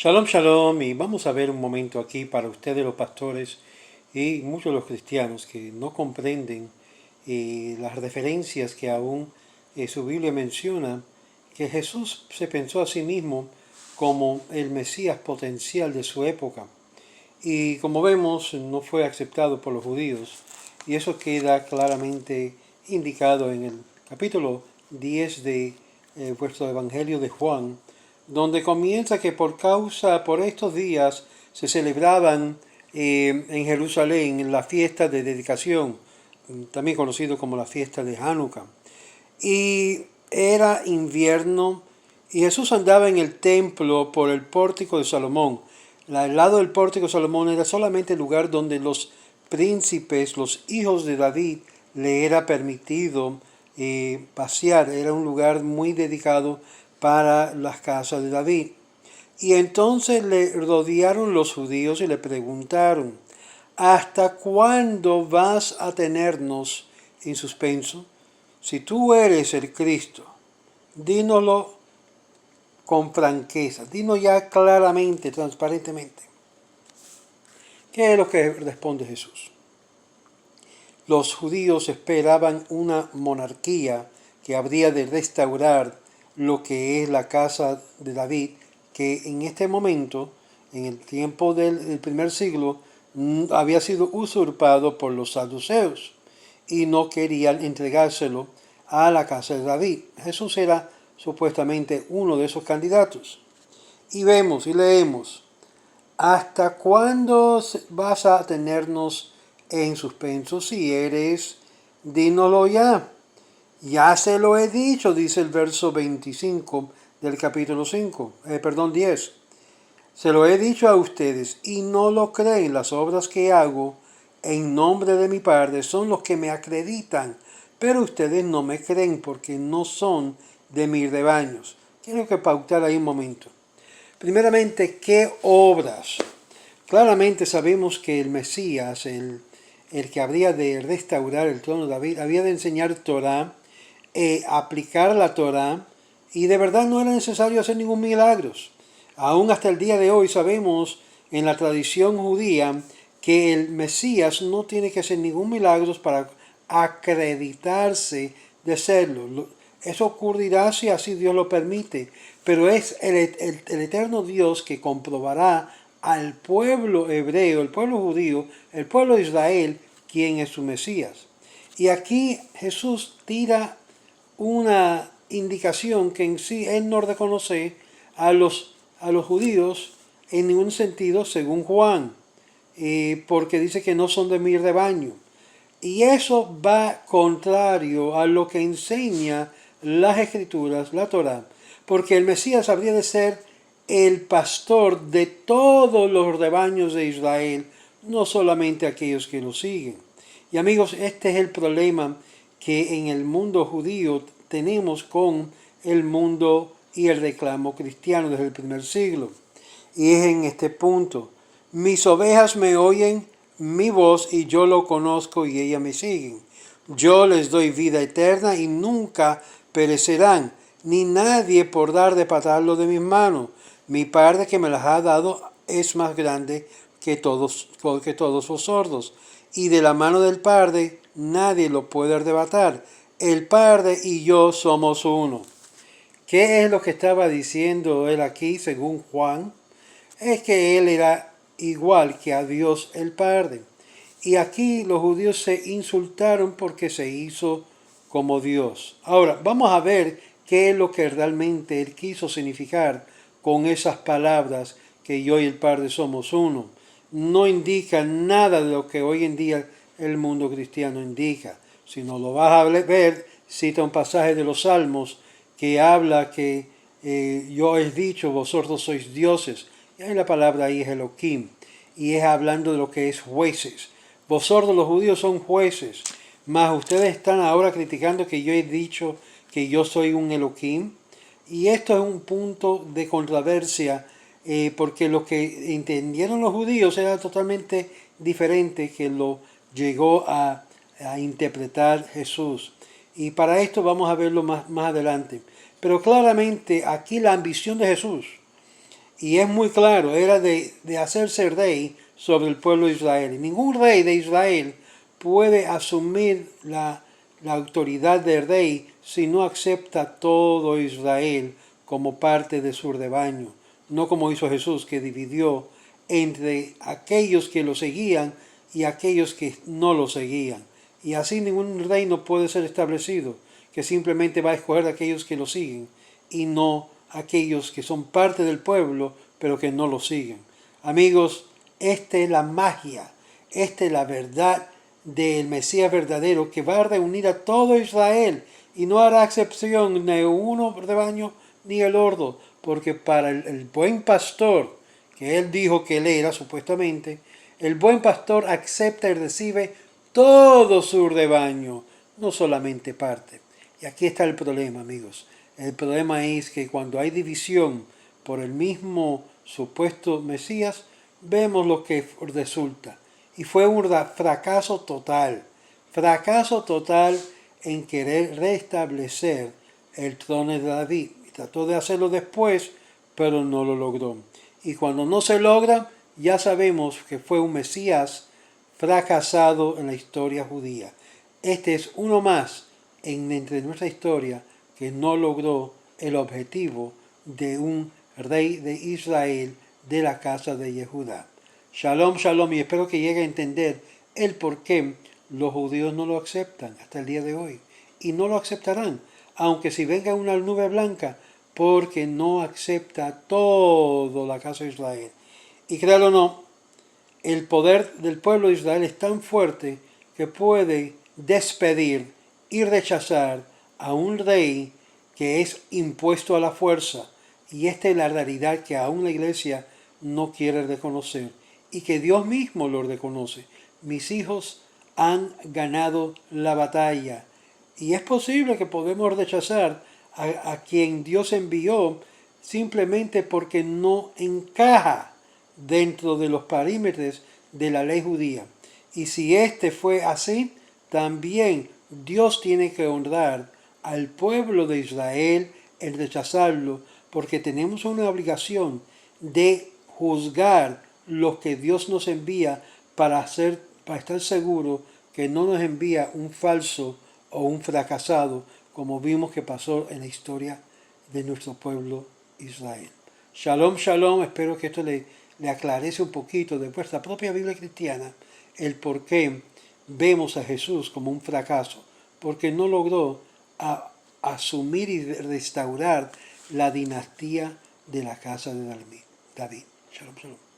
Shalom, shalom, y vamos a ver un momento aquí para ustedes los pastores y muchos de los cristianos que no comprenden las referencias que aún su Biblia menciona, que Jesús se pensó a sí mismo como el Mesías potencial de su época. Y como vemos, no fue aceptado por los judíos, y eso queda claramente indicado en el capítulo 10 de vuestro Evangelio de Juan, donde comienza que por estos días se celebraban en Jerusalén la fiesta de dedicación, también conocido como la fiesta de Hanukkah. Y era invierno y Jesús andaba en el templo por el pórtico de Salomón. Al lado del pórtico de Salomón era solamente el lugar donde los príncipes, los hijos de David, le era permitido pasear. Era un lugar muy dedicado para las casas de David. Y entonces le rodearon los judíos y le preguntaron: ¿hasta cuándo vas a tenernos en suspenso? Si tú eres el Cristo, dínoslo con franqueza, dinos ya claramente, transparentemente. ¿Qué es lo que responde Jesús? Los judíos esperaban una monarquía que habría de restaurar lo que es la casa de David, que en este momento, en el tiempo del primer siglo, había sido usurpado por los saduceos y no querían entregárselo a la casa de David. Jesús era supuestamente uno de esos candidatos. Y vemos y leemos: ¿hasta cuándo vas a tenernos en suspenso? Si eres, dínoslo ya. Ya se lo he dicho, dice el verso 25 del capítulo 10. Se lo he dicho a ustedes y no lo creen. Las obras que hago en nombre de mi Padre son los que me acreditan, pero ustedes no me creen porque no son de mis rebaños. Quiero que pautar ahí un momento. Primeramente, ¿qué obras? Claramente sabemos que el Mesías, el que habría de restaurar el trono de David, había de enseñar Torah, aplicar la Torah, y de verdad no era necesario hacer ningún milagro. Aún hasta el día de hoy sabemos en la tradición judía que el Mesías no tiene que hacer ningún milagro para acreditarse de serlo. Eso ocurrirá si así Dios lo permite, pero es el eterno Dios que comprobará al pueblo hebreo, el pueblo judío, el pueblo de Israel, quién es su Mesías. Y aquí Jesús tira una indicación que en sí él no reconoce a los judíos en ningún sentido, según Juan, porque dice que no son de mi rebaño. Y eso va contrario a lo que enseña las Escrituras, la Torá, porque el Mesías habría de ser el pastor de todos los rebaños de Israel, no solamente aquellos que lo siguen. Y amigos, este es el problema que en el mundo judío tenemos con el mundo y el reclamo cristiano desde el primer siglo. Y es en este punto: mis ovejas me oyen mi voz y yo lo conozco y ellas me siguen. Yo les doy vida eterna y nunca perecerán, ni nadie podrá arrebatarlo de mis manos. Mi Padre que me las ha dado es más grande que todos vosotros, y de la mano del Padre nadie lo puede arrebatar. El Padre y yo somos uno. ¿Qué es lo que estaba diciendo él aquí según Juan? Es que él era igual que a Dios el Padre. Y aquí los judíos se insultaron porque se hizo como Dios. Ahora, vamos a ver qué es lo que realmente él quiso significar con esas palabras que yo y el Padre somos uno. No indica nada de lo que hoy en día el mundo cristiano indica. Si no lo vas a ver, cita un pasaje de los Salmos que habla que yo he dicho, vosotros sois dioses. Y ahí la palabra ahí es Elohim. Y es hablando de lo que es jueces. Vosotros los judíos son jueces, mas ustedes están ahora criticando que yo he dicho que yo soy un Elohim. Y esto es un punto de controversia, porque lo que entendieron los judíos era totalmente diferente que lo llegó a interpretar Jesús. Y para esto vamos a verlo más adelante. Pero claramente aquí la ambición de Jesús Y es muy claro, era de hacerse rey sobre el pueblo de Israel. Y ningún rey de Israel puede asumir la autoridad de rey si no acepta todo Israel como parte de su rebaño. No como hizo Jesús, que dividió entre aquellos que lo seguían y aquellos que no lo seguían. Y así ningún reino puede ser establecido, que simplemente va a escoger a aquellos que lo siguen y no aquellos que son parte del pueblo, pero que no lo siguen. Amigos, esta es la magia, esta es la verdad del Mesías verdadero, que va a reunir a todo Israel y no hará excepción ni uno rebaño ni el otro, porque para el buen pastor, que él dijo que él era supuestamente, el buen pastor acepta y recibe todo su rebaño, no solamente parte. Y aquí está el problema, amigos. El problema es que cuando hay división por el mismo supuesto Mesías, vemos lo que resulta. Y fue un fracaso total en querer restablecer el trono de David. Y trató de hacerlo después, pero no lo logró. Y cuando no se logra, ya sabemos que fue un Mesías fracasado en la historia judía. Este es uno más entre nuestra historia que no logró el objetivo de un rey de Israel de la casa de Yehudá. Shalom, shalom, y espero que llegue a entender el por qué los judíos no lo aceptan hasta el día de hoy. Y no lo aceptarán, aunque si venga una nube blanca, porque no acepta toda la casa de Israel. Y créalo o no, el poder del pueblo de Israel es tan fuerte que puede despedir y rechazar a un rey que es impuesto a la fuerza. Y esta es la realidad que aún la iglesia no quiere reconocer y que Dios mismo lo reconoce. Mis hijos han ganado la batalla. Y es posible que podemos rechazar a quien Dios envió simplemente porque no encaja dentro de los parámetros de la ley judía. Y si este fue así, también Dios tiene que honrar al pueblo de Israel en rechazarlo, porque tenemos una obligación de juzgar lo que Dios nos envía para estar seguro que no nos envía un falso o un fracasado, como vimos que pasó en la historia de nuestro pueblo Israel. Shalom, shalom, espero que esto le aclarece un poquito de vuestra propia Biblia cristiana el por qué vemos a Jesús como un fracaso, porque no logró asumir y restaurar la dinastía de la casa de David. Shalom, shalom.